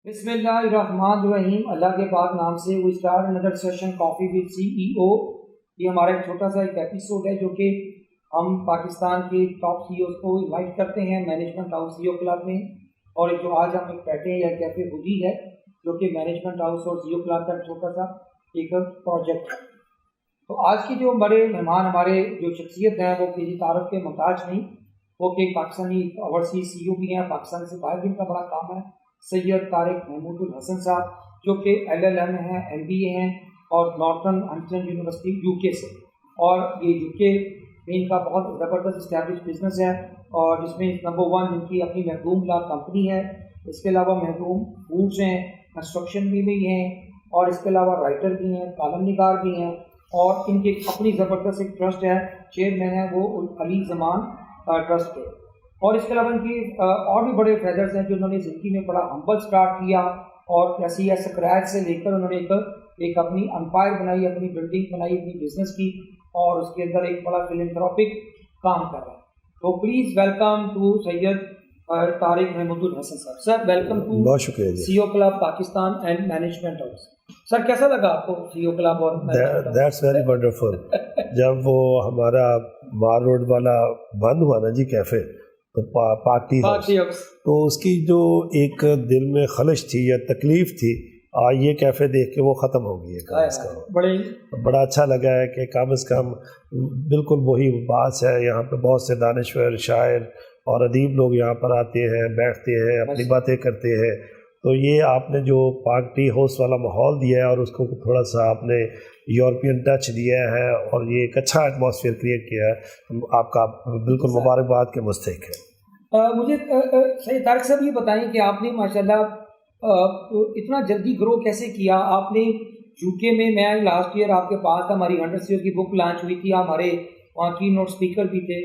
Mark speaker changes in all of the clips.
Speaker 1: بسم اللہ الرحمن الرحیم. اللہ کے پاک نام سے we start under session coffee with C E O. یہ ہمارا ایک چھوٹا سا ایک ایپیسوڈ ہے جو کہ ہم پاکستان کے ٹاپ سی اوز کو انوائٹ کرتے ہیں مینجمنٹ ہاؤس سی او کلب میں. اور جو آج ہم ایک بیٹھے ہیں یا کیفے ہوگی ہے جو کہ مینجمنٹ ہاؤس اور سی او کلب کا چھوٹا سا ایک پروجیکٹ ہے. تو آج کی جو بڑے مہمان ہمارے جو شخصیت ہیں وہ کسی تعارف کے محتاج نہیں. وہ کہ پاکستانی اوورسیز سی او بھی ہیں, پاکستان سے باہر بھی ان کا بڑا کام ہے. سید طارق محمود الحسن صاحب جو کہ ایل ایل ایم ہیں, ایم بی اے ہیں اور نارتھرن ہنٹن یونیورسٹی یو کے سے. اور یہ یو کے میں ان کا بہت زبردست اسٹیبلش بزنس ہے اور جس میں نمبر 1 ان کی اپنی محروم لا کمپنی ہے. اس کے علاوہ محروم فوڈس ہیں, کنسٹرکشن بھی ہیں اور اس کے علاوہ رائٹر بھی ہیں, کالم نگار بھی ہیں. اور ان کی اپنی زبردست ایک ٹرسٹ ہے, چیئرمین ہے وہ علی زمان ٹرسٹ کے. اور اس کے علاوہ ان کی اور بھی بڑے فیدرز ہیں جو انہوں نے زندگی میں بڑا ہمبل سٹارٹ کیا اور کیسی ہے اسکریچ سے لے کر انہوں نے ایک اپنی امپائر بنائی, اپنی بلڈنگ بنائی اپنی بزنس کی, اور اس کے اندر ایک بڑا فلنتھراپک کام کر رہا ہے. تو please welcome to Syed Tariq Mahmood Al-Hassan صاحب. سر ویلکم ٹو
Speaker 2: بہت شکریہ جی.
Speaker 1: C O club Pakistan and management house. Sir کیسا لگا آپ کو سی او کلب اور
Speaker 2: دیٹس ویری ونڈرفل. جب وہ ہمارا مار روڈ والا بند ہوا نا جی کیفے, تو پارٹی ہاؤس, تو اس کی جو ایک دل میں خلش تھی یا تکلیف تھی, آج یہ کیفے دیکھ کے وہ ختم ہو گئی ہے. کم از کم بڑا اچھا لگا ہے کہ کم از کم بالکل وہی بات ہے. یہاں پہ بہت سے دانشور, شاعر اور ادیب لوگ یہاں پر آتے ہیں, بیٹھتے ہیں, اپنی باتیں کرتے ہیں. تو یہ آپ نے جو پارٹی ہاؤس والا ماحول دیا ہے اور اس کو تھوڑا سا آپ نے یورپین ٹچ دیا ہے اور یہ ایک اچھا ایٹماسفیئر کریٹ کیا ہے, آپ کا بالکل مبارکباد کے مستحق ہے.
Speaker 1: مجھے سید طارق صاحب یہ بتائیں کہ آپ نے ماشاءاللہ اتنا جلدی گرو کیسے کیا. آپ نے یو کے میں لاسٹ ایئر آپ کے پاس تھا, ہماری 100 سیئر کی بک لانچ ہوئی تھی, ہمارے وہاں کی نوٹ اسپیکر بھی تھے,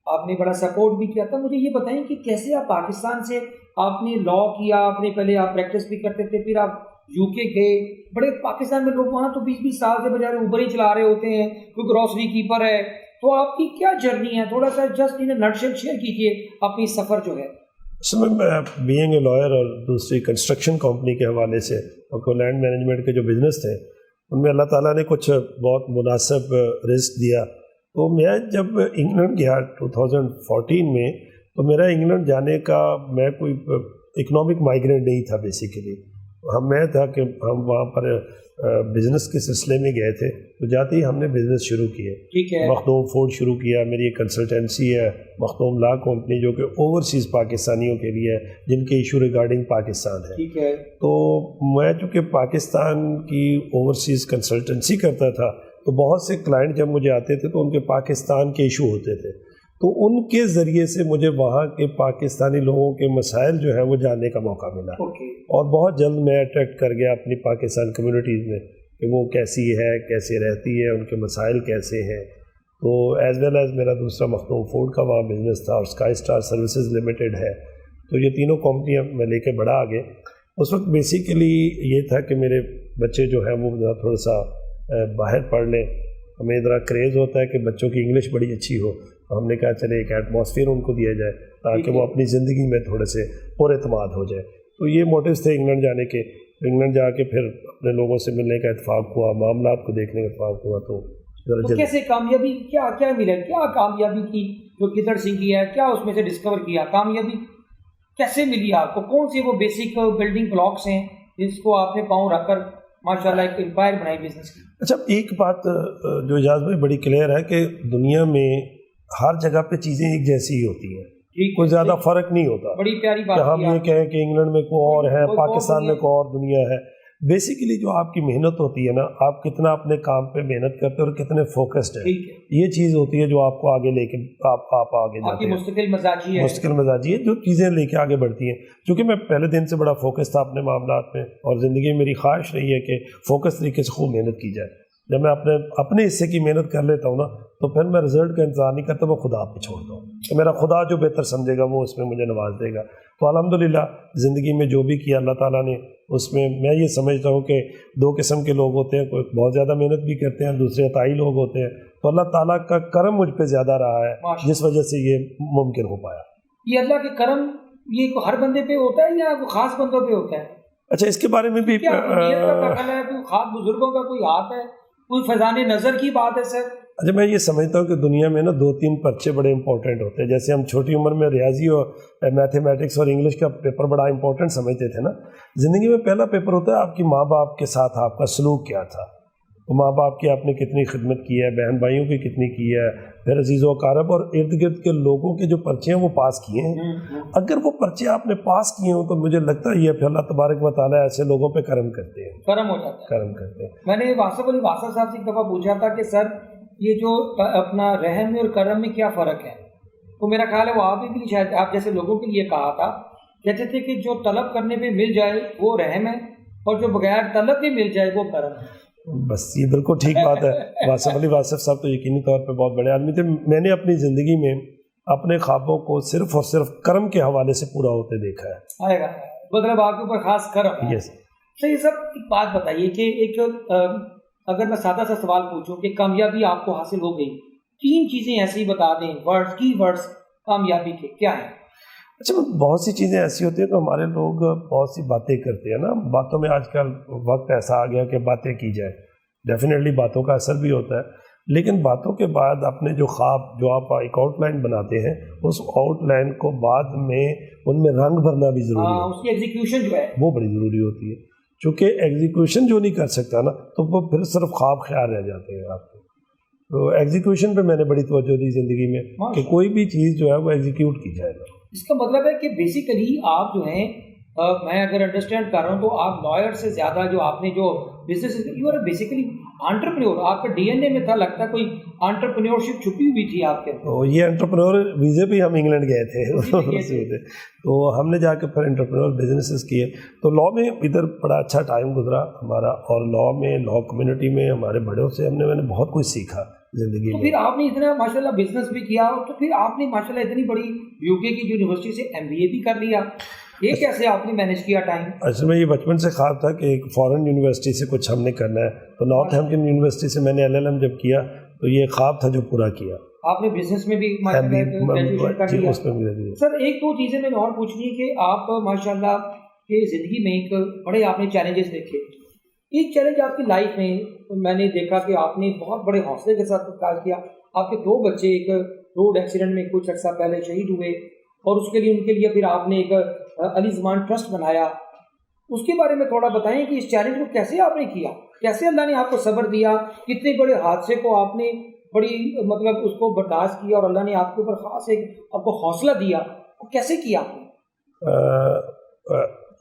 Speaker 1: آپ نے بڑا سپورٹ بھی کیا تھا. مجھے یہ بتائیں کہ کیسے آپ پاکستان سے آپ نے لا کیا, آپ نے پہلے آپ پریکٹس بھی کرتے تھے, پھر آپ یو کے گئے. بڑے پاکستان میں لوگ وہاں تو 20 سال سے بجائے اوبر ہی چلا رہے ہوتے ہیں, کوئی گروسری کیپر ہے. تو آپ کی کیا جرنی ہے, تھوڑا سا just in nutshell share کیجیے اپنی سفر جو ہے.
Speaker 2: میں بینگ اے لائر اور دوسری کنسٹرکشن کمپنی کے حوالے سے اور لینڈ مینجمنٹ کے جو بزنس تھے ان میں اللہ تعالیٰ نے کچھ بہت مناسب رزق دیا. تو میں جب انگلینڈ گیا 2014 میں, تو میرا انگلینڈ جانے کا میں کوئی اکنامک مائیگرینٹ نہیں تھا بیسیکلی. میں تھا کہ ہم وہاں پر بزنس کے سلسلے میں گئے تھے, تو جاتے ہی ہم نے بزنس شروع کیے. مخدوم فوڈ شروع کیا. میری ایک کنسلٹنسی ہے مخدوم لا کمپنی جو کہ اوورسیز پاکستانیوں کے لیے ہے جن کے ایشو ریگارڈنگ پاکستان ہے. تو میں چونکہ پاکستان کی اوورسیز کنسلٹنسی کرتا تھا, تو بہت سے کلائنٹ جب مجھے آتے تھے تو ان کے پاکستان کے ایشو ہوتے تھے, تو ان کے ذریعے سے مجھے وہاں کے پاکستانی لوگوں کے مسائل جو ہیں وہ جاننے کا موقع ملا. اور بہت جلد میں اٹریکٹ کر گیا اپنی پاکستان کمیونٹیز میں کہ وہ کیسی ہے, کیسے رہتی ہے, ان کے مسائل کیسے ہیں. تو ایز ویل ایز میرا دوسرا مخدوم فوڈ کا وہاں بزنس تھا اور اسکائی اسٹار سروسز لمیٹڈ ہے. تو یہ تینوں کمپنیاں میں لے کے بڑا آگے. اس وقت بیسیکلی یہ تھا کہ میرے بچے جو ہیں وہ تھوڑا سا باہر پڑھ لیں. ہمیں ذرا کریز ہوتا ہے کہ بچوں کی انگلش بڑی اچھی ہو, تو ہم نے کہا چلے ایک ایٹماسفیئر ان کو دیا جائے تاکہ وہ اپنی زندگی میں تھوڑے سے پر اعتماد ہو جائے. تو یہ موٹیوز تھے انگلینڈ جانے کے. انگلینڈ جا کے پھر اپنے لوگوں سے ملنے کا اتفاق ہوا, معاملات کو دیکھنے کا اتفاق ہوا. تو
Speaker 1: کیسے کامیابی کیا ملا, کیا کامیابی کی جو کدھر سے کی ہے, کیا اس میں سے ڈسکور کیا, کامیابی کیسے ملی آپ کو, کون سی وہ بیسک بلڈنگ بلاکس ہیں جس کو آپ نے پاؤں رکھ کر ماشاءاللہ ایک امپائر بنائی بزنس کی.
Speaker 2: اچھا, ایک بات جو اجاز بھائی بڑی کلیئر ہے کہ دنیا میں ہر جگہ پہ چیزیں ایک جیسی ہی ہوتی ہیں, کوئی زیادہ فرق نہیں ہوتا.
Speaker 1: بڑی پیاری بات
Speaker 2: کہ ہم یہ کہیں کہ انگلینڈ میں کوئی اور ہے, پاکستان میں کوئی اور دنیا ہے. بیسیکلی جو آپ کی محنت ہوتی ہے نا, آپ کتنا اپنے کام پہ محنت کرتے ہیں اور کتنے فوکسڈ ہیں, یہ چیز ہوتی ہے جو آپ کو آگے لے کے آپ آگے جاتے ہیں. مستقل مزاجی ہے جو چیزیں لے کے آگے بڑھتی ہیں. چونکہ میں پہلے دن سے بڑا فوکس تھا اپنے معاملات میں, اور زندگی میں میری خواہش رہی ہے کہ فوکس طریقے سے خوب محنت کی جائے. جب میں اپنے حصے کی محنت کر لیتا ہوں نا, تو پھر میں رزلٹ کا انتظار نہیں کرتا, میں خدا پہ چھوڑتا ہوں کہ میرا خدا جو بہتر سمجھے گا وہ اس میں مجھے نواز دے گا. تو الحمدللہ زندگی میں جو بھی کیا اللہ تعالیٰ نے, اس میں میں یہ سمجھتا ہوں کہ 2 قسم کے لوگ ہوتے ہیں, کوئی بہت زیادہ محنت بھی کرتے ہیں, دوسرے عطائی لوگ ہوتے ہیں. تو اللہ تعالیٰ کا کرم مجھ پہ زیادہ رہا ہے جس وجہ سے یہ ممکن ہو پایا.
Speaker 1: یہ اللہ کے کرم یہ ہر بندے پہ ہوتا ہے یا خاص بندوں پہ ہوتا ہے؟
Speaker 2: اچھا اس کے بارے میں بھی
Speaker 1: خواب بزرگوں کا کوئی ہاتھ ہے, کوئی فیضان نظر کی بات ہے سر؟
Speaker 2: اچھا میں یہ سمجھتا ہوں کہ دنیا میں نا 2-3 پرچے بڑے امپورٹنٹ ہوتے ہیں. جیسے ہم چھوٹی عمر میں ریاضی اور میتھمیٹکس اور انگلش کا پیپر بڑا امپورٹنٹ سمجھتے تھے نا. زندگی میں پہلا پیپر ہوتا ہے آپ کی ماں باپ کے ساتھ آپ کا سلوک کیا تھا, تو ماں باپ کی آپ نے کتنی خدمت کی ہے, بہن بھائیوں کی کتنی کی ہے, پھر عزیز و اقارب اور ارد گرد کے لوگوں کے جو پرچے ہیں وہ پاس کیے ہیں. اگر وہ پرچے آپ نے پاس کیے ہوں تو مجھے لگتا ہے یہ پھر اللہ تبارک و تعالیٰ ایسے لوگوں پہ کرم کرتے ہیں,
Speaker 1: کرم ہو جاتا ہے,
Speaker 2: کرم کرتے ہیں.
Speaker 1: میں نے واصف علی واسف صاحب سے ایک دفعہ پوچھا تھا کہ سر یہ جو اپنا رحم میں اور کرم میں کیا فرق ہے, تو میرا خیال ہے وہ آپ بھی شاید آپ جیسے لوگوں کے لیے کہا تھا, کہتے تھے کہ جو طلب کرنے پہ مل جائے وہ رحم ہے اور جو بغیر طلب کے مل جائے وہ کرم ہے.
Speaker 2: بس یہ بالکل ٹھیک بات ہے. واصف علی واسف صاحب تو یقینی طور پہ بہت بڑے آدمی تھے. میں نے اپنی زندگی میں اپنے خوابوں کو صرف اور صرف کرم کے حوالے سے پورا ہوتے دیکھا ہے.
Speaker 1: آئے گا مطلب آپ کے اوپر خاص کرم ہے.
Speaker 2: یس
Speaker 1: سر یہ سب ایک بات بتائیے کہ ایک اگر میں سادہ سا سوال پوچھوں کہ کامیابی آپ کو حاصل ہو گئی, 3 چیزیں ایسی بتا دیں, ورڈز کامیابی کے کیا ہیں؟
Speaker 2: اچھا بہت سی چیزیں ایسی ہوتی ہیں تو ہمارے لوگ بہت سی باتیں کرتے ہیں نا. باتوں میں آج کل وقت ایسا آ گیا کہ باتیں کی جائے, ڈیفینیٹلی باتوں کا اثر بھی ہوتا ہے, لیکن باتوں کے بعد اپنے جو خواب جو آپ ایک آؤٹ لائن بناتے ہیں اس آؤٹ لائن کو بعد میں ان میں رنگ بھرنا بھی ضروری ہے.
Speaker 1: اس کی ایگزیکیوشن جو ہے
Speaker 2: وہ بڑی ضروری ہوتی ہے, چونکہ ایگزیکیوشن جو نہیں کر سکتا نا تو وہ پھر صرف خواب خیال رہ جاتے ہیں آپ کے. تو ایگزیکیوشن پہ میں نے بڑی توجہ دی زندگی میں کہ کوئی بھی چیز جو ہے وہ ایگزیکیوٹ کی جائے گا.
Speaker 1: اس کا مطلب ہے کہ بیسیکلی آپ جو ہیں میں اگر انڈرسٹینڈ کر رہا ہوں تو آپ لائر سے زیادہ جو آپ نے جو business you are basically entrepreneur, آپ کا ڈی این اے میں تھا لگتا ہے کوئی انٹرپرینورشپ چھپی ہوئی تھی آپ کے.
Speaker 2: تو یہ انٹرپرینور ویزے پہ ہم انگلینڈ گئے تھے تو ہم نے جا کے پھر انٹرپرینور بزنسز کیے. تو لاء میں ادھر بڑا اچھا ٹائم گزرا ہمارا, اور لاء میں لاء کمیونٹی میں ہمارے بڑوں سے میں نے بہت کچھ سیکھا زندگی میں.
Speaker 1: پھر آپ نے اتنا ماشاء اللہ بزنس بھی کیا, تو پھر آپ نے ماشاء اللہ اتنی بڑی یو کے کی یونیورسٹی سے MBA بھی کر لیا, یہ کیسے آپ نے مینیج کیا ٹائم؟
Speaker 2: اصل میں یہ بچپن سے خواب تھا کہ ایک فارن یونیورسٹی سے کچھ ہم نے کرنا ہے, تو نارتھ ہیمپٹن یونیورسٹی سے میں نے LLM جب کیا تو یہ خواب تھا جو پورا کیا.
Speaker 1: آپ نے بزنس میں بھی گریجویشن کر لیا. سر ایک دو چیزیں میں نے اور پوچھنی ہے کہ آپ ماشاء اللہ کی زندگی میں ایک بڑے آپ نے چیلنجز دیکھے. ایک چیلنج آپ کی لائف میں نے دیکھا کہ آپ نے بہت بڑے حوصلے کے ساتھ کام کیا. آپ کے 2 بچے ایک روڈ ایکسیڈنٹ میں کچھ عرصہ پہلے شہید ہوئے, اور اس کے لیے ان کے لیے پھر آپ نے ایک علی زمان ٹرسٹ بنایا. اس کے بارے میں تھوڑا بتائیں کہ اس چیلنج کو کیسے آپ نے کیا, کیسے اللہ نے آپ کو صبر دیا, کتنے بڑے حادثے کو آپ نے بڑی مطلب اس کو برداشت کیا, اور اللہ نے آپ کے اوپر خاص ایک آپ کو حوصلہ دیا, کیسے کیا آپ نے؟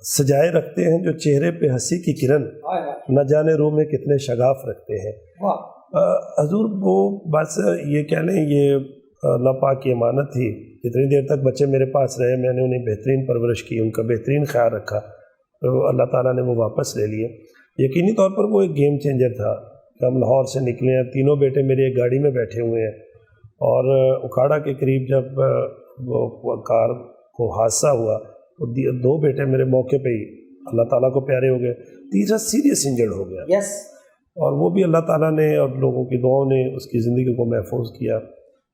Speaker 2: سجائے رکھتے ہیں جو چہرے پہ ہنسی کی کرن, نہ جانے روح میں کتنے شگاف رکھتے ہیں. حضور وہ بس یہ کہہ لیں یہ اللہ پاک کی امانت تھی. جتنی دیر تک بچے میرے پاس رہے میں نے انہیں بہترین پرورش کی, ان کا بہترین خیال رکھا, تو اللہ تعالیٰ نے وہ واپس لے لیے. یقینی طور پر وہ ایک گیم چینجر تھا کہ ہم لاہور سے نکلے ہیں, تینوں بیٹے میرے ایک گاڑی میں بیٹھے ہوئے ہیں, اور اکھاڑا کے قریب جب وہ کار کو حادثہ ہوا تو 2 بیٹے میرے موقع پہ ہی اللہ تعالیٰ کو پیارے ہو گئے, تیسرا سیریس انجرڈ ہو گیا. اور وہ بھی اللہ تعالیٰ نے اور لوگوں کی دعاؤں نے اس کی زندگی کو محفوظ کیا.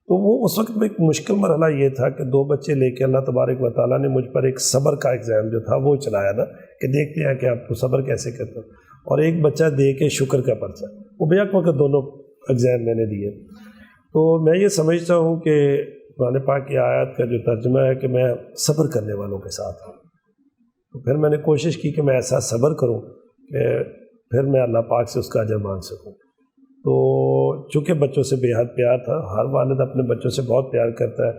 Speaker 2: تو وہ اس وقت میں ایک مشکل مرحلہ یہ تھا کہ 2 بچے لے کے اللہ تبارک و تعالیٰ نے مجھ پر ایک صبر کا ایگزام جو تھا وہ چلایا نا, کہ دیکھتے ہیں کہ آپ کو صبر کیسے کرتا, اور ایک بچہ دے کے شکر کا پرچہ, وہ بیک وقت دونوں ایگزام میں نے دیے. تو میں یہ سمجھتا ہوں کہ قرآن پاک کی آیات کا جو ترجمہ ہے کہ میں صبر کرنے والوں کے ساتھ ہوں. تو پھر میں نے کوشش کی کہ میں ایسا صبر کروں کہ پھر میں اللہ پاک سے اس کا اجر مانگ سکوں. تو چونکہ بچوں سے بے حد پیار تھا, ہر والد اپنے بچوں سے بہت پیار کرتا ہے.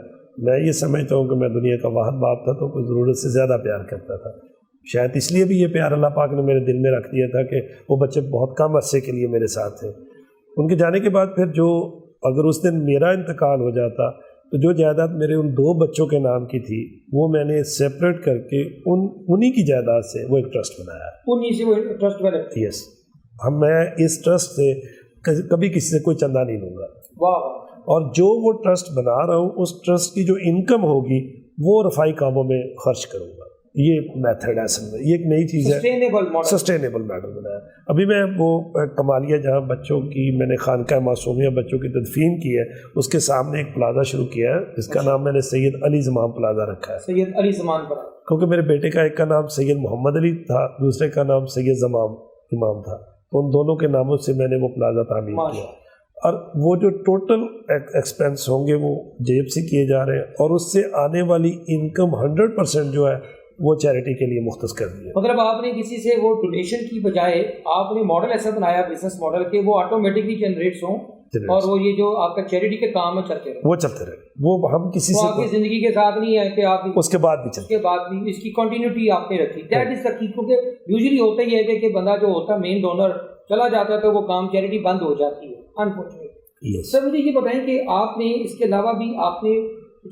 Speaker 2: میں یہ سمجھتا ہوں کہ میں دنیا کا واحد باپ تھا تو کوئی ضرورت سے زیادہ پیار کرتا تھا. شاید اس لیے بھی یہ پیار اللہ پاک نے میرے دل میں رکھ دیا تھا کہ وہ بچے بہت کم عرصے کے لیے میرے ساتھ تھے. ان کے جانے کے بعد پھر جو اگر اس دن میرا انتقال ہو جاتا تو جو جائیداد میرے ان 2 بچوں کے نام کی تھی وہ میں نے سیپریٹ کر کے انہی کی جائیداد سے وہ ایک ٹرسٹ بنایا.
Speaker 1: انہی سے وہ ٹرسٹ بنا.
Speaker 2: یس, میں اس ٹرسٹ سے کبھی کسی سے کوئی چندہ نہیں لوں گا. اور جو وہ ٹرسٹ بنا رہا ہوں اس ٹرسٹ کی جو انکم ہوگی وہ رفائی کاموں میں خرچ کروں گا. یہ میتھڈ ہے اصل میں, یہ ایک نئی چیز ہے, سسٹینیبل ماڈل بنایا. ابھی میں وہ کمالیہ جہاں بچوں کی میں نے خانقاہ معصومیہ بچوں کی تدفین کی ہے اس کے سامنے ایک پلازا شروع کیا ہے جس کا نام میں نے سید علی زمان پلازا رکھا ہے.
Speaker 1: سید علی زمان پلازا.
Speaker 2: کیونکہ میرے بیٹے کا ایک کا نام سید محمد علی تھا، دوسرے کا نام سید زمام امام تھا، تو ان دونوں کے ناموں سے میں نے وہ پلازا تعمیر کیا، اور وہ جو ٹوٹل ایکسپینس ہوں گے وہ جیب سے کیے جا رہے ہیں، اور اس سے آنے والی انکم 100% جو ہے وہ چیریٹی کے لیے مختص کر دی ہے۔
Speaker 1: مطلب آپ نے کسی سے وہ ڈونیشن کی بجائے آپ نے ماڈل ایسا بنایا بزنس ماڈل کہ وہ آٹومیٹکلی جنریٹس ہوں اور وہ یہ جو آپ کا چیریٹی کے کام چلتے رہے،
Speaker 2: وہ چلتے رہے، وہ ہم کسی سے
Speaker 1: آپ کی زندگی کے ساتھ نہیں ہے کہ آپ
Speaker 2: اس کے بعد بھی چلتے،
Speaker 1: اس کے بعد بھی اس کی کنٹینیوٹی آپ نے رکھی، دیٹ از دا کی، کیونکہ یوزلی ہوتا ہی ہے کہ بندہ جو ہوتا ہے مین ڈونر چلا جاتا ہے تو وہ کام چیریٹی بند ہو جاتی ہے انفارچونیٹلی۔ سر مجھے یہ بتائیں کہ آپ نے اس کے علاوہ بھی آپ نے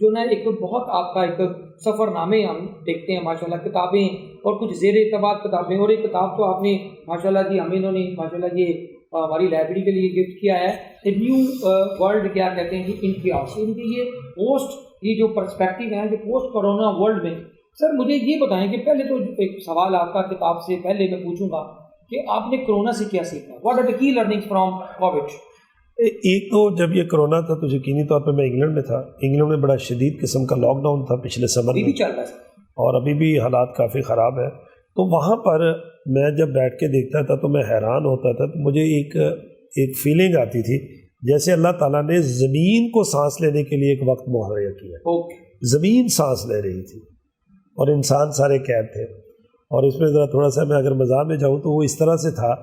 Speaker 1: جو نا ایک بہت آپ کا ایک سفر نامے ہم دیکھتے ہیں ماشاء اللہ، کتابیں اور کچھ زیر اعتماد کتابیں، اور ایک کتاب تو آپ نے ماشاء اللہ جی ہمیں انہوں نے ماشاء اللہ یہ ہماری لائبریری کے لیے گفٹ کیا ہے، اے نیو ورلڈ کیا کہتے ہیں کہ ان کیاس، ان کی یہ پوسٹ یہ جو پرسپیکٹیو ہیں جو پوسٹ کرونا ورلڈ میں۔ سر مجھے یہ بتائیں کہ پہلے تو ایک سوال آپ کا کتاب سے پہلے میں پوچھوں گا کہ آپ نے کرونا سے کیا سیکھا، واٹ آر دا کی لرننگز فرام کووڈ؟
Speaker 2: ایک تو جب یہ کرونا تھا تو یقینی طور پہ میں انگلینڈ میں تھا، انگلینڈ میں بڑا شدید قسم کا لاک ڈاؤن تھا پچھلے سمر میں،
Speaker 1: بھی چل رہا ہے
Speaker 2: اور ابھی بھی حالات کافی خراب ہیں، تو وہاں پر میں جب بیٹھ کے دیکھتا تھا تو میں حیران ہوتا تھا، تو مجھے ایک فیلنگ آتی تھی جیسے اللہ تعالیٰ نے زمین کو سانس لینے کے لیے ایک وقت مہیا کیا، زمین سانس لے رہی تھی اور انسان سارے قید تھے، اور اس میں ذرا تھوڑا سا میں اگر مزاح میں جاؤں تو وہ اس طرح سے تھا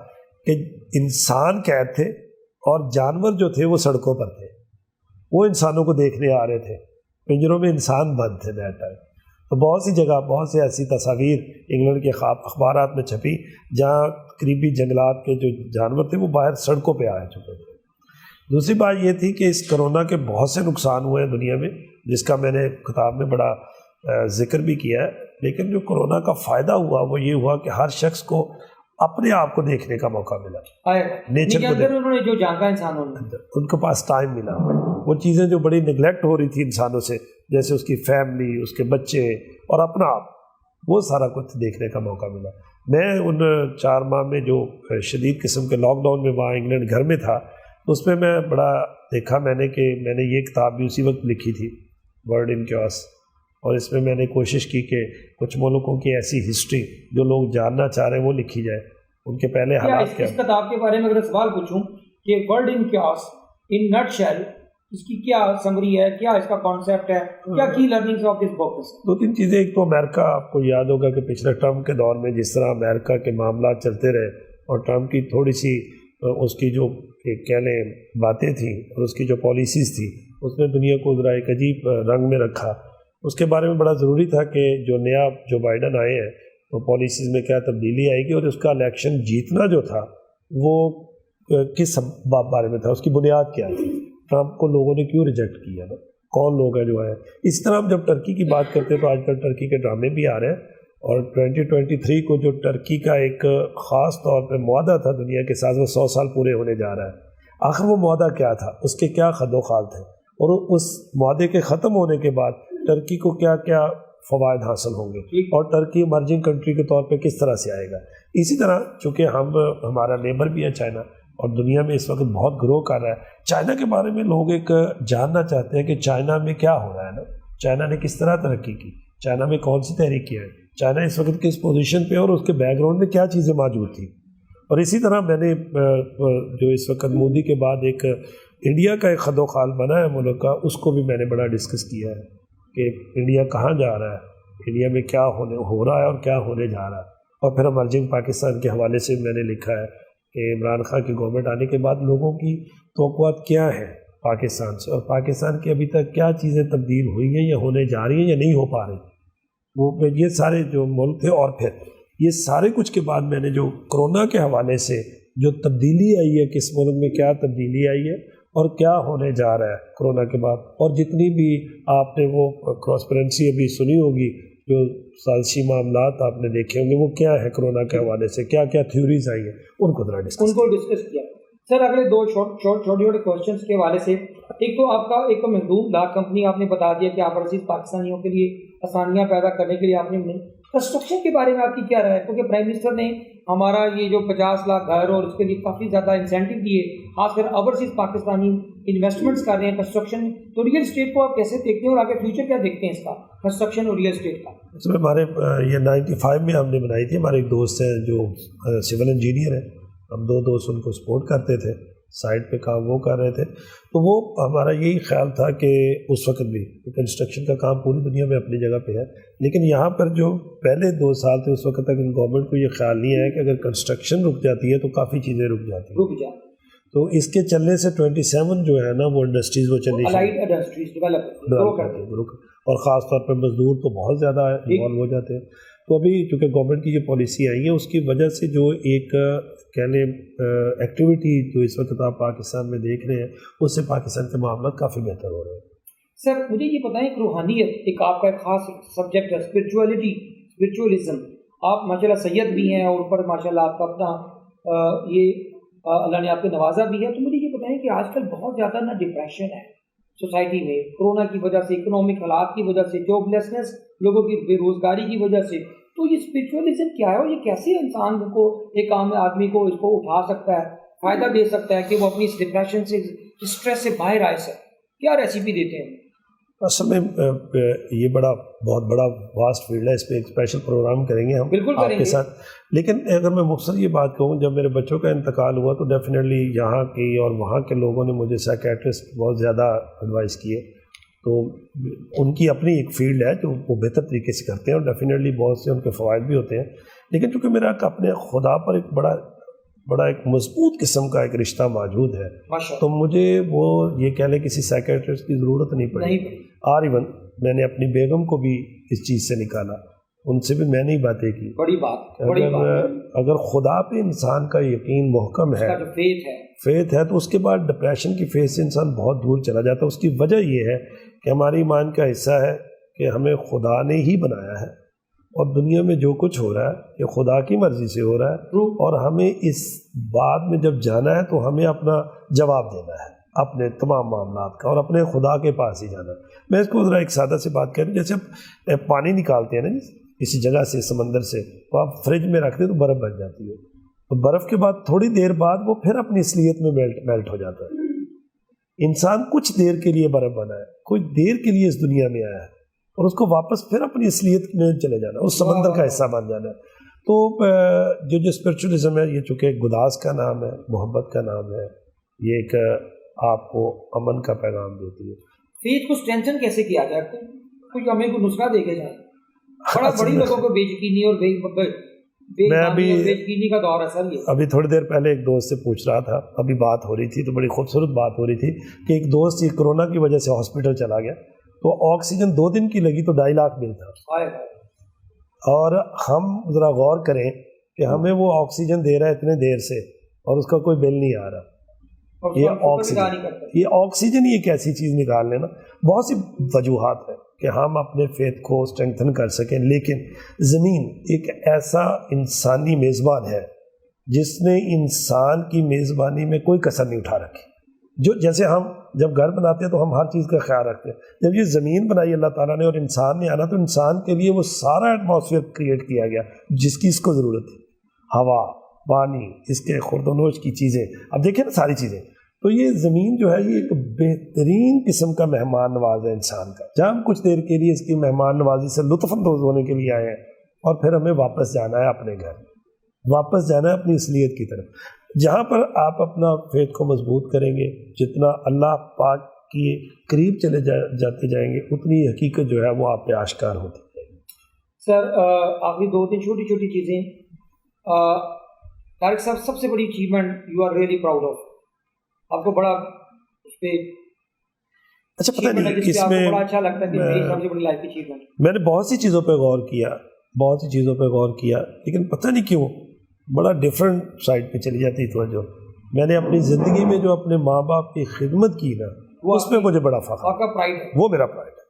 Speaker 2: کہ انسان قید تھے اور جانور جو تھے وہ سڑکوں پر تھے، وہ انسانوں کو دیکھنے آ رہے تھے، پنجروں میں انسان بند تھے دیٹ ٹائم۔ تو بہت سی جگہ بہت سی ایسی تصاویر انگلینڈ کے اخبارات میں چھپی جہاں قریبی جنگلات کے جو جانور تھے وہ باہر سڑکوں پہ آ چکے تھے۔ دوسری بات یہ تھی کہ اس کرونا کے بہت سے نقصان ہوئے ہیں دنیا میں، جس کا میں نے کتاب میں بڑا ذکر بھی کیا ہے، لیکن جو کرونا کا فائدہ ہوا وہ یہ ہوا کہ ہر شخص کو اپنے آپ کو دیکھنے کا موقع ملا، نیچر کو
Speaker 1: انہوں نے جو جانتا انسانوں نے
Speaker 2: ان کے پاس ٹائم ملا، وہ چیزیں جو بڑی نگلیکٹ ہو رہی تھی انسانوں سے، جیسے اس کی فیملی، اس کے بچے اور اپنا آپ، وہ سارا کچھ دیکھنے کا موقع ملا۔ میں ان 4 ماہ میں جو شدید قسم کے لاک ڈاؤن میں وہاں انگلینڈ گھر میں تھا، اس میں بڑا دیکھا میں نے کہ میں نے یہ کتاب بھی اسی وقت لکھی تھی، ورلڈ ان کیوس، اور اس میں نے کوشش کی کہ کچھ ملکوں کی ایسی ہسٹری جو لوگ جاننا چاہ رہے ہیں وہ لکھی جائے، ان کے پہلے حالات کیا۔
Speaker 1: اس کتاب کے بارے میں اگر سوال پوچھوں کہ world in chaos in nutshell اس کی کیا سمری ہے، کیا اس کا کانسیپٹ ہے، کیا کی لرننگز آف دس بک؟
Speaker 2: 2-3 چیزیں۔ ایک تو امریکہ، آپ کو یاد ہوگا کہ پچھلے ٹرمپ کے دور میں جس طرح امریکہ کے معاملات چلتے رہے اور ٹرمپ کی تھوڑی سی اس کی جو کہہ لیں باتیں تھیں اور اس کی جو پالیسیز تھی، اس نے دنیا کو ذرا ایک عجیب رنگ میں رکھا۔ اس کے بارے میں بڑا ضروری تھا کہ جو نیا جو بائیڈن آئے ہیں تو پالیسیز میں کیا تبدیلی آئے گی، اور اس کا الیکشن جیتنا جو تھا وہ کس بارے میں تھا، اس کی بنیاد کیا تھی، ٹرمپ کو لوگوں نے کیوں ریجیکٹ کیا نا، کون لوگ ہیں جو آئے۔ اس طرح ہم جب ٹرکی کی بات کرتے ہیں تو آج کل ٹرکی کے ڈرامے بھی آ رہے ہیں، اور 2023 کو جو ٹرکی کا ایک خاص طور پہ معاہدہ تھا دنیا کے ساتھ، وہ 100 سال پورے ہونے جا رہا ہے۔ آخر وہ معاہدہ کیا تھا، اس کے کیا خد و خال تھے، اور اس معاہدے کے ختم ہونے کے بعد ٹرکی کو کیا کیا فوائد حاصل ہوں گے، اور ٹرکی ایمرجنگ کنٹری کے طور پہ کس طرح سے آئے گا۔ اسی طرح چونکہ ہمارا نیبر بھی ہے چائنا، اور دنیا میں اس وقت بہت گرو کر رہا ہے چائنا کے بارے میں، لوگ ایک جاننا چاہتے ہیں کہ چائنا میں کیا ہو رہا ہے نا، چائنا نے کس طرح ترقی کی، چائنا میں کون سی تحریک کی ہے، چائنا اس وقت کس پوزیشن پہ، اور اس کے بیک گراؤنڈ میں کیا چیزیں موجود تھیں۔ اور اسی طرح میں نے جو اس وقت مودی کے بعد ایک انڈیا کا ایک خد و خال بنا ہے ملک کا، اس کو بھی میں نے بڑا ڈسکس کیا ہے کہ انڈیا کہاں جا رہا ہے، انڈیا میں کیا ہو رہا ہے اور کیا ہونے جا رہا ہے۔ اور پھر ایمرجنگ پاکستان کے حوالے سے میں نے لکھا ہے کہ عمران خان کی گورنمنٹ آنے کے بعد لوگوں کی توقعات کیا ہیں پاکستان سے، اور پاکستان کی ابھی تک کیا چیزیں تبدیل ہوئی ہیں یا ہونے جا رہی ہیں یا نہیں ہو پا رہی، وہ یہ سارے جو ملک تھے۔ اور پھر یہ سارے کچھ کے بعد میں نے جو کرونا کے حوالے سے جو تبدیلی آئی ہے، کس ملک میں کیا تبدیلی آئی ہے اور کیا ہونے جا رہا ہے کرونا کے بعد، اور جتنی بھی آپ نے وہ ٹرانسپیرنسی ابھی سنی ہوگی، جو سازشی معاملات آپ نے دیکھے ہوں گے، وہ کیا ہے کرونا کے حوالے سے، کیا کیا تھیوریز آئی ہیں، ان کو ذرا
Speaker 1: ڈسکس کیا۔ سر اگلے 2 چھوٹے کوشچنس کے حوالے سے، ایک تو آپ کا ایک محدود لاک کمپنی آپ نے بتا دیا کہ آپ overseas پاکستانیوں کے لیے آسانیاں پیدا کرنے کے لیے آپ نے کنسٹرکشن کے بارے میں آپ کی کیا رائے ہے؟ کیونکہ پرائم منسٹر نے ہمارا یہ جو 50 لاکھ گھر اور اس کے لیے کافی زیادہ انسینٹیو دیے، خاص کر اوورسیز پاکستانی انویسٹمنٹس کر رہے ہیں کنسٹرکشن، تو ریئل اسٹیٹ کو آپ کیسے دیکھتے ہیں اور آگے فیوچر کیا دیکھتے ہیں اس کا، کنسٹرکشن اور ریئل اسٹیٹ کا؟
Speaker 2: اس میں ہمارے یہ 95 میں ہم نے بنائی تھی. ہمارے ایک دوست ہیں جو سول انجینئر ہیں، ہم دو دوست ان کو سپورٹ کرتے تھے، سائٹ پہ کام وہ کر رہے تھے. تو وہ ہمارا یہی خیال تھا کہ اس وقت بھی کنسٹرکشن کا کام پوری دنیا میں اپنی جگہ پہ ہے، لیکن یہاں پر جو پہلے 2 سال تھے اس وقت تک گورنمنٹ کو یہ خیال نہیں ہے کہ اگر کنسٹرکشن رک جاتی ہے تو کافی چیزیں رک جاتی ہیں. تو اس کے چلنے سے 27 جو ہے نا وہ انڈسٹریز وہ چلی اور خاص طور پہ مزدور تو بہت زیادہ انوالو ہو جاتے ہیں. تو ابھی چونکہ گورنمنٹ کی جو پالیسی آئی ہے اس کی وجہ سے جو ایک کہہ لیں ایکٹیویٹی جو اس وقت آپ پاکستان میں دیکھ رہے ہیں اس سے پاکستان کے معاملات کافی بہتر ہو رہے ہیں.
Speaker 1: سر مجھے یہ بتائیں کہ روحانیت ایک آپ کا ایک خاص سبجیکٹ ہے، اسپرچولیٹی، اسپرچولیزم. آپ ماشاءاللہ سید بھی ہیں اور اوپر ماشاءاللہ آپ کا اپنا یہ اللہ نے آپ کو نوازا بھی ہے. تو مجھے یہ بتائیں کہ آج کل بہت زیادہ نا ڈپریشن ہے سوسائٹی میں، کرونا کی وجہ سے، اکنامک حالات کی وجہ سے، جاب لیسنس، لوگوں کی بے روزگاری کی وجہ سے. تو یہ اسپرچولیزم کیا ہے اور یہ کیسے انسان کو، ایک عام آدمی کو اس کو اٹھا سکتا ہے، فائدہ دے سکتا ہے کہ وہ اپنی اس ڈپریشن سے، اسٹریس سے باہر آئے؟ سر کیا ریسیپی دیتے ہیں؟
Speaker 2: اصل میں یہ بہت بڑا واسٹ فیلڈ ہے، اس پہ ایک اسپیشل پروگرام کریں گے ہم آپ کے ساتھ. لیکن اگر میں مختصر یہ بات کہوں، جب میرے بچوں کا انتقال ہوا تو ڈیفینیٹلی یہاں کی اور وہاں کے لوگوں نے مجھے سائیکیٹرسٹ بہت زیادہ ایڈوائز کیے. تو ان کی اپنی ایک فیلڈ ہے جو وہ بہتر طریقے سے کرتے ہیں اور ڈیفینیٹلی بہت سے ان کے فوائد بھی ہوتے ہیں. لیکن چونکہ میرا اپنے خدا پر ایک بڑا ایک مضبوط قسم کا ایک رشتہ موجود ہے، تو مجھے وہ یہ کہہ لیں کسی سائیکیٹرسٹ کی ضرورت نہیں پڑی. اور ایون میں نے اپنی بیگم کو بھی اس چیز سے نکالا، ان سے بھی میں نے ہی باتیں کی.
Speaker 1: بڑی بات.
Speaker 2: اگر خدا پہ انسان کا یقین محکم ہے، فیتھ ہے، تو اس کے بعد ڈپریشن کی فیز سے انسان بہت دور چلا جاتا ہے. اس کی وجہ یہ ہے کہ ہماری ایمان کا حصہ ہے کہ ہمیں خدا نے ہی بنایا ہے اور دنیا میں جو کچھ ہو رہا ہے یہ خدا کی مرضی سے ہو رہا ہے، اور ہمیں اس بات میں جب جانا ہے تو ہمیں اپنا جواب دینا ہے اپنے تمام معاملات کا اور اپنے خدا کے پاس ہی جانا ہے. میں اس کو ذرا ایک سادہ سی بات کروں، جیسے آپ پانی نکالتے ہیں نا کسی جگہ سے، سمندر سے، تو آپ فریج میں رکھتے تو برف بن جاتی ہے. تو برف کے بعد تھوڑی دیر بعد وہ پھر اپنی اصلیت میں میلٹ ہو جاتا ہے. انسان کچھ دیر کے لیے برف بنا ہے، کچھ دیر کے لیے اس دنیا میں آیا ہے، اور اس کو واپس پھر اپنی اصلیت میں چلے جانا ہے، اس سمندر کا حصہ بن جانا ہے. تو جو اسپرچولیزم ہے یہ چونکہ گداز کا نام ہے، محبت کا نام ہے، یہ ایک آپ کو امن کا پیغام دیتی ہے.
Speaker 1: فیتھ کو اسٹرینتھن کیسے کیا جائے؟ کچھ ہمیں کوئی نسخہ دے کے جائے. بڑی لوگوں کو بے یقینی اور بے یقینی کا دور ہے سر. یہ
Speaker 2: ابھی تھوڑی دیر پہلے ایک دوست سے پوچھ رہا تھا، ابھی بات ہو رہی تھی تو بڑی خوبصورت بات ہو رہی تھی کہ ایک دوست یہ کورونا کی وجہ سے ہاسپٹل چلا گیا، تو آکسیجن 2 دن کی لگی تو 2.5 لاکھ بل تھا. اور ہم ذرا غور کریں کہ ہمیں وہ آکسیجن دے رہا ہے اتنے دیر سے اور اس کا کوئی بل نہیں آ رہا. یہ آکسیجن ہی ایک ایسی چیز نکال لینا. بہت سی وجوہات ہیں کہ ہم اپنے فیتھ کو اسٹرینتھن کر سکیں، لیکن زمین ایک ایسا انسانی میزبان ہے جس نے انسان کی میزبانی میں کوئی کسر نہیں اٹھا رکھی. جیسے ہم جب گھر بناتے ہیں تو ہم ہر چیز کا خیال رکھتے ہیں، جب یہ زمین بنائی اللہ تعالیٰ نے اور انسان نے آنا تو انسان کے لیے وہ سارا ایٹماسفیئر کریٹ کیا گیا جس کی اس کو ضرورت تھی. ہوا، پانی، اس کے خورد و نوش کی چیزیں، اب دیکھیں نا ساری چیزیں. تو یہ زمین جو ہے یہ ایک بہترین قسم کا مہمان نواز ہے انسان کا، جہاں ہم کچھ دیر کے لیے اس کی مہمان نوازی سے لطف اندوز ہونے کے لیے آئے ہیں اور پھر ہمیں واپس جانا ہے اپنے گھر، واپس جانا ہے اپنی اصلیت کی طرف. جہاں پر آپ اپنا فیتھ کو مضبوط کریں گے، جتنا اللہ پاک کے قریب چلے جاتے جائیں گے، اتنی حقیقت جو ہے وہ آپ پہ آشکار ہوتی جائے گی.
Speaker 1: سر آخری 2-3 چھوٹی چھوٹی چیزیں. طارق صاحب سب سے بڑی achievement you are really proud of, آپ کو بڑا اس پہ
Speaker 2: اچھا پتہ نہیں اس میں
Speaker 1: بڑا اچھا لگتا ہے کہ میری سب سے بڑی لائف کی اچیومنٹ؟
Speaker 2: میں نے بہت سی چیزوں پہ غور کیا، لیکن پتہ نہیں کیوں بڑا ڈفرینٹ سائڈ پہ چلی جاتی توجہ. میں نے اپنی زندگی میں جو اپنے ماں باپ کی خدمت کی نا اس پہ مجھے بڑا فخر،
Speaker 1: آپ کا پرائڈ ہے،
Speaker 2: وہ میرا پرائڈ ہے.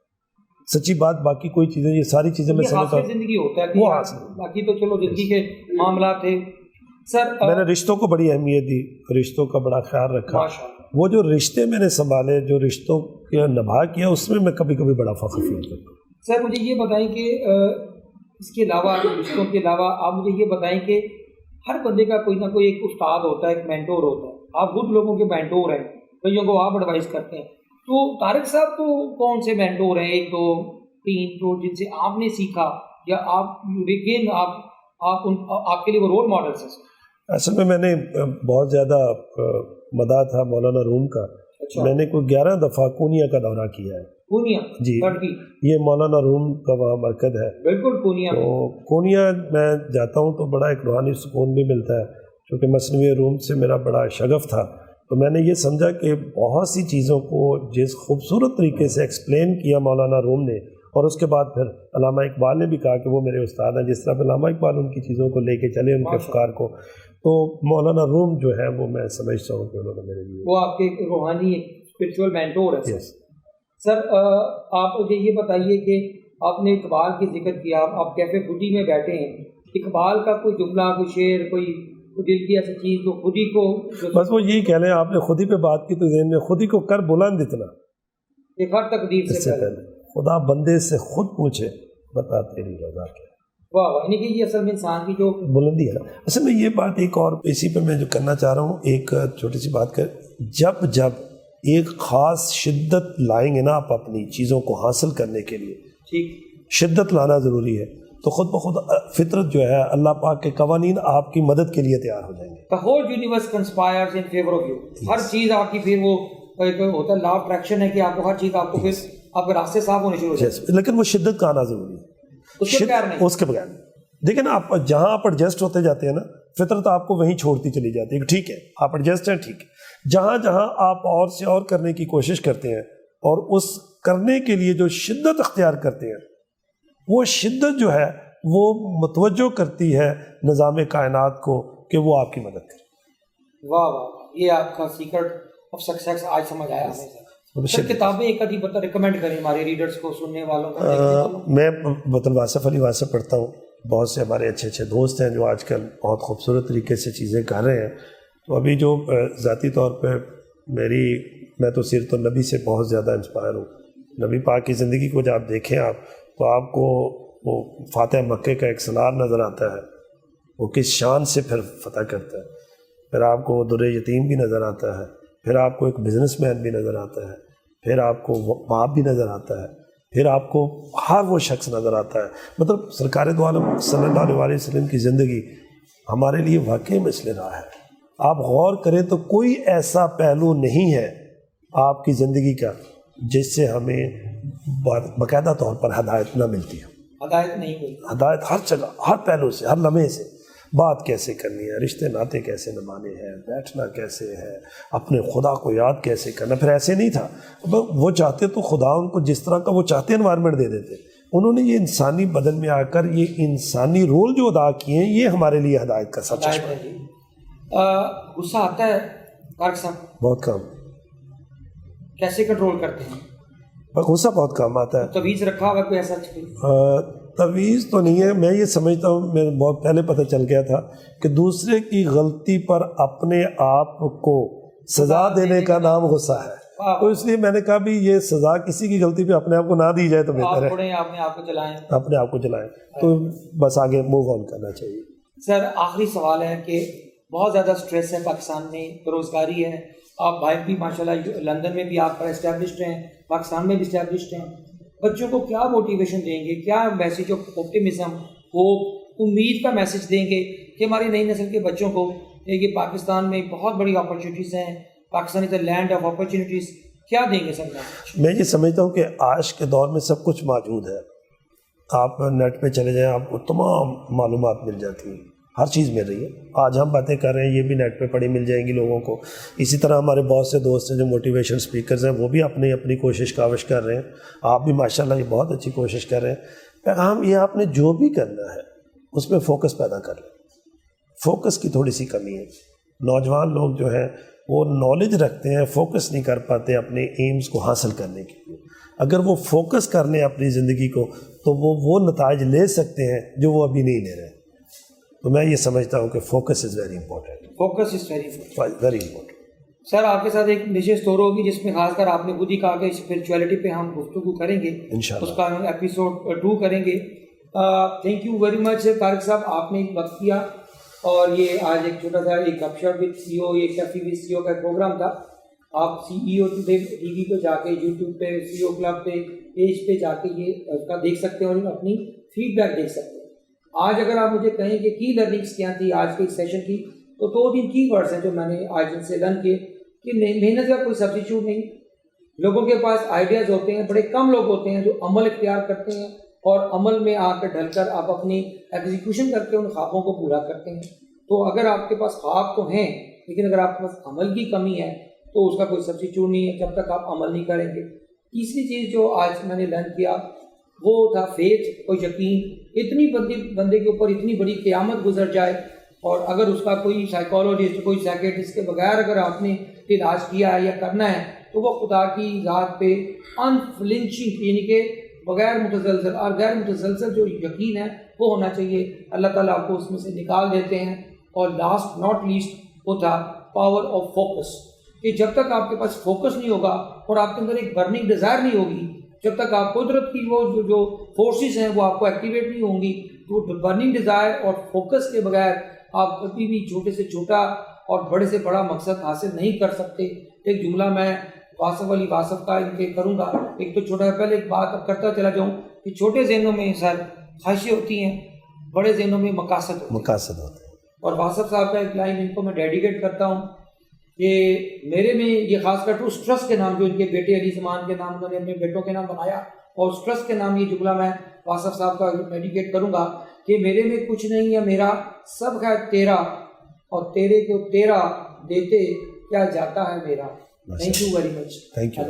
Speaker 2: سچی بات، باقی کوئی چیزیں، یہ ساری چیزیں میں سمجھتا ہوں
Speaker 1: زندگی ہوتا ہے وہ باقی تو چلو زندگی کے معاملات تھے. سر
Speaker 2: میں نے رشتوں کو بڑی اہمیت دی، رشتوں کا بڑا خیال رکھا. وہ جو رشتے میں نے سنبھالے، جو رشتوں کا نبھا کیا، اس میں کبھی کبھی بڑا فخر فیل کرتا ہوں.
Speaker 1: سر مجھے یہ بتائیں کہ اس کے علاوہ رشتوں کے علاوہ آپ مجھے یہ بتائیں کہ ہر بندے کا کوئی نہ کوئی ایک استاد ہوتا ہے، ایک مینٹور ہوتا ہے. آپ خود لوگوں کے مینٹور ہیں، کئیوں کو آپ ایڈوائز کرتے ہیں. تو طارق صاحب تو کون سے مینٹور ہیں، ایک دو تین جو جن سے آپ نے سیکھا یا آپ آپ کے لیے وہ رول ماڈلس ہیں؟
Speaker 2: اصل میں نے بہت زیادہ مداح تھا مولانا روم کا. میں نے کوئی 11 دفعہ کونیا کا دورہ کیا ہے.
Speaker 1: کونیا
Speaker 2: جی، یہ مولانا روم کا وہاں مرکز ہے.
Speaker 1: بالکل کونیا.
Speaker 2: تو کونیا میں جاتا ہوں تو بڑا ایک روحانی سکون بھی ملتا ہے، کیونکہ مصنوعی روم سے میرا بڑا شغف تھا. تو میں نے یہ سمجھا کہ بہت سی چیزوں کو جس خوبصورت طریقے سے ایکسپلین کیا مولانا روم نے، اور اس کے بعد پھر علامہ اقبال نے بھی کہا کہ وہ میرے استاد ہیں، جس طرح علامہ اقبال ان کی چیزوں کو لے کے چلے، ان کے افکار کو. تو مولانا روم جو ہے وہ میں سمجھتا ہوں کہ انہوں نے میرے لیے،
Speaker 1: وہ آپ کے روحانی اسپرچول مینٹور ہے. سر آپ مجھے یہ بتائیے کہ آپ نے اقبال کی ذکر کیا، آپ کیفے خودی میں بیٹھے ہیں، اقبال کا کوئی جملہ، کوئی شعر، کوئی دل کی ایسی چیز جو خودی کو،
Speaker 2: بس وہ یہی کہہ لیں، آپ نے خودی پہ بات کی تو ذہن میں خودی کو کر بلند اتنا
Speaker 1: کہ ہر تقدیر سے پہلے
Speaker 2: خدا بندے سے خود پوچھے بتا تیری رضا کیا.
Speaker 1: واہ واہ، یعنی کہ یہ اصل میں انسان کی جو
Speaker 2: بلندی ہے نا. اصل میں یہ بات ایک اور اسی پہ میں جو کرنا چاہ رہا ہوں، ایک چھوٹی سی بات کر، جب ایک خاص شدت لائیں گے نا آپ اپنی چیزوں کو حاصل کرنے کے لیے،
Speaker 1: ٹھیک
Speaker 2: شدت لانا ضروری ہے، تو خود بخود فطرت جو ہے، اللہ پاک کے قوانین آپ کی مدد کے لیے تیار ہو جائیں گے.
Speaker 1: The whole universe conspires in favor of you. ہر چیز آپ کی پھر وہ ہوتا ہے لا آف اٹریکشن ہے کہ آپ کو ہر چیز آپ کو پھر آپ کے راستے صاف ہونے شروع ہو جائیں.
Speaker 2: لیکن وہ شدت کا آنا ضروری ہے، اس کے بغیر دیکھیں نا، آپ جہاں آپ ایڈجسٹ ہوتے جاتے ہیں نا، فطرت آپ کو وہیں چھوڑتی چلی جاتی ہے. ٹھیک ہے آپ ایڈجسٹ ہیں، ٹھیک ہے. جہاں آپ اور سے اور کرنے کی کوشش کرتے ہیں، اور اس کرنے کے لیے جو شدت اختیار کرتے ہیں، وہ شدت جو ہے وہ متوجہ کرتی ہے نظام کائنات کو کہ وہ آپ کی مدد کرے.
Speaker 1: واہ واہ، یہ آپ کا سیکرٹ آف سکسیس آج سمجھ آیا ہمیں. سر کتابیں ایک آدھی ریکمینڈ کریں ہمارے ریڈرز کو، سننے والوں کو.
Speaker 2: میں وطن واصف علی واصف پڑھتا ہوں. بہت سے ہمارے اچھے دوست ہیں جو آج کل بہت خوبصورت طریقے سے چیزیں کر رہے ہیں. تو ابھی جو ذاتی طور پہ میں تو سیرت النبی سے بہت زیادہ انسپائر ہوں. نبی پاک کی زندگی کو جب آپ دیکھیں تو آپ کو وہ فاتح مکے کا ایک سالار نظر آتا ہے، وہ کس شان سے پھر فتح کرتا ہے. پھر آپ کو در یتیم بھی نظر آتا ہے، پھر آپ کو ایک بزنس مین بھی نظر آتا ہے، پھر آپ کو باپ بھی نظر آتا ہے، پھر آپ کو ہر وہ شخص نظر آتا ہے. مطلب سرکار دو عالم صلی اللہ علیہ وسلم کی زندگی ہمارے لیے واقعی مثل راہ ہے. آپ غور کریں تو کوئی ایسا پہلو نہیں ہے آپ کی زندگی کا جس سے ہمیں باقاعدہ طور پر ہدایت نہ ملتی ہے.
Speaker 1: ہدایت نہیں ملتی،
Speaker 2: ہدایت ہر جگہ، ہر پہلو سے، ہر لمحے سے. بات کیسے کرنی ہے، رشتے ناطے کیسے نبھانے ہیں، بیٹھنا کیسے ہے، اپنے خدا کو یاد کیسے کرنا. پھر ایسے نہیں تھا، وہ چاہتے تو خدا ان کو جس طرح کا وہ چاہتے انوائرمنٹ دے دیتے. انہوں نے یہ انسانی بدن میں آ کر یہ انسانی رول جو ادا کیے ہیں، یہ ہمارے لیے ہدایت کا سچ ہے.
Speaker 1: غصہ آتا ہے طارق صاحب؟
Speaker 2: بہت کم.
Speaker 1: کیسے کنٹرول کرتے ہیں؟
Speaker 2: غصہ بہت کم آتا ہے.
Speaker 1: تویز رکھا ہوا کوئی ایسا؟
Speaker 2: تویز تو نہیں ہے. میں یہ سمجھتا ہوں، میں بہت پہلے پتہ چل گیا تھا کہ دوسرے کی غلطی پر اپنے آپ کو سزا دینے کا نام غصہ ہے. تو اس لیے میں نے کہا بھی یہ سزا کسی کی غلطی پہ اپنے آپ کو نہ دی جائے تو بہتر ہے.
Speaker 1: اپنے آپ کو چلائیں،
Speaker 2: اپنے آپ کو چلائیں، تو بس آگے موو آن کرنا چاہیے.
Speaker 1: سر آخری سوال ہے کہ بہت زیادہ سٹریس ہے پاکستان میں، بے روزگاری ہے. آپ باہر بھی ماشاءاللہ لندن میں بھی آپ پر اسٹیبلشڈ ہیں، پاکستان میں بھی اسٹیبلشڈ ہیں. بچوں کو کیا موٹیویشن دیں گے، کیا میسیج آف آپٹیمزم، ہوپ، امید کا میسیج دیں گے کہ ہماری نئی نسل کے بچوں کو کہ پاکستان میں بہت بڑی اپرچونیٹیز ہیں، پاکستان از اے لینڈ آف اپرچونیٹیز، کیا دیں گے سر؟
Speaker 2: میں یہ سمجھتا ہوں کہ آج کے دور میں سب کچھ موجود ہے. آپ نیٹ پہ چلے جائیں، آپ کو تمام معلومات مل جاتی ہیں، ہر چیز مل رہی ہے. آج ہم باتیں کر رہے ہیں، یہ بھی نیٹ پہ پڑھی مل جائیں گی لوگوں کو. اسی طرح ہمارے بہت سے دوست ہیں جو موٹیویشن اسپیکرز ہیں، وہ بھی اپنی کوشش کاوش کر رہے ہیں. آپ بھی ماشاءاللہ یہ بہت اچھی کوشش کر رہے ہیں. پیغام یہ آپ نے جو بھی کرنا ہے اس میں فوکس پیدا کر لیں. فوکس کی تھوڑی سی کمی ہے. نوجوان لوگ جو ہیں وہ نالج رکھتے ہیں، فوکس نہیں کر پاتے اپنے ایمز کو حاصل کرنے کے لیے. اگر وہ فوکس کر لیں اپنی زندگی کو تو وہ نتائج لے سکتے ہیں جو وہ ابھی نہیں لے رہے. تو میں یہ سمجھتا ہوں کہ focus is very important.
Speaker 1: Focus is very
Speaker 2: important.
Speaker 1: Sir آپ کے ساتھ ایک نشست اور ہوگی جس میں خاص کر آپ نے خود ہی کہا کہ اسپرچویلٹی پہ ہم گفتگو کریں گے انشاءاللہ. اس کا ہم ایپیسوڈ 2 کریں گے. Thank you very much Tariq صاحب, آپ نے وقت کیا, اور یہ آج ایک چھوٹا سا ایک گپ شپ وتھ سی او, یہ کیفی وتھ سی او کا پروگرام تھا. آپ سی ای او ٹوڈے ٹی وی پہ جا کے, یوٹیوب پہ, سی او کلب پہ پیج پہ جا کے یہ اس کا دیکھ سکتے ہیں اور اپنی فیڈ بیک دیکھ سکتے ہیں. آج اگر آپ مجھے کہیں کہ کی لرننگس کیا تھی آج کے سیشن کی, تو 2-3 کی ورڈس ہیں جو میں نے آج ان سے لرن کیے کہ محنت کا کوئی سبسٹیچیوٹ نہیں. لوگوں کے پاس آئیڈیاز ہوتے ہیں, بڑے کم لوگ ہوتے ہیں جو عمل اختیار کرتے ہیں اور عمل میں آ کر ڈھل کر آپ اپنی ایگزیکیوشن کر کے ان خوابوں کو پورا کرتے ہیں. تو اگر آپ کے پاس خواب تو ہیں, لیکن اگر آپ کے پاس عمل کی کمی ہے تو اس کا کوئی سبسٹیچیوٹ نہیں ہے جب تک آپ عمل نہیں کریں گے. تیسری چیز جو آج میں نے لرن کیا وہ تھا فیتھ اور یقین. اتنی بندے کے اوپر اتنی بڑی قیامت گزر جائے اور اگر اس کا کوئی سائیکالوجسٹ, کوئی سائیکیٹرسٹ کے بغیر اگر آپ نے علاج کیا ہے یا کرنا ہے, تو وہ خدا کی ذات پہ انفلنچنگ, یعنی کہ بغیر متزلزل اور غیر متزلزل جو یقین ہے وہ ہونا چاہیے. اللہ تعالیٰ آپ کو اس میں سے نکال دیتے ہیں. اور لاسٹ ناٹ لیسٹ وہ تھا پاور آف فوکس, کہ جب تک آپ کے پاس فوکس نہیں ہوگا اور آپ کے اندر ایک برننگ ڈیزائر نہیں ہوگی, جب تک آپ قدرت کی وہ جو فورسز ہیں وہ آپ کو ایکٹیویٹ نہیں ہوں گی, تو برننگ ڈیزائر اور فوکس کے بغیر آپ کبھی بھی چھوٹے سے چھوٹا اور بڑے سے بڑا مقصد حاصل نہیں کر سکتے. ایک جملہ میں واصف علی واصف کا ان کے کروں گا, ایک تو چھوٹا, پہلے ایک بات اب کرتا چلا جاؤں کہ چھوٹے ذہنوں میں سر خواہشیں ہوتی ہیں, بڑے ذہنوں میں مقاصد ہوتے ہیں. اور واصف صاحب کا ایک لائن ان کو میں ڈیڈیکیٹ کرتا ہوں کہ میرے میں یہ خاص کر اس ٹرسٹ کے نام جو ان کے بیٹے علی زمان کے نام انہوں نے اپنے بیٹوں کے نام بنایا, اور اس ٹرسٹ کے نام یہ جملہ میں واصف صاحب کا ڈیڈیکیٹ کروں گا کہ میرے میں کچھ نہیں ہے میرا, سب ہے تیرا, اور تیرے کو تیرا دیتے کیا جاتا ہے میرا. Thank you very much.
Speaker 2: Thank you.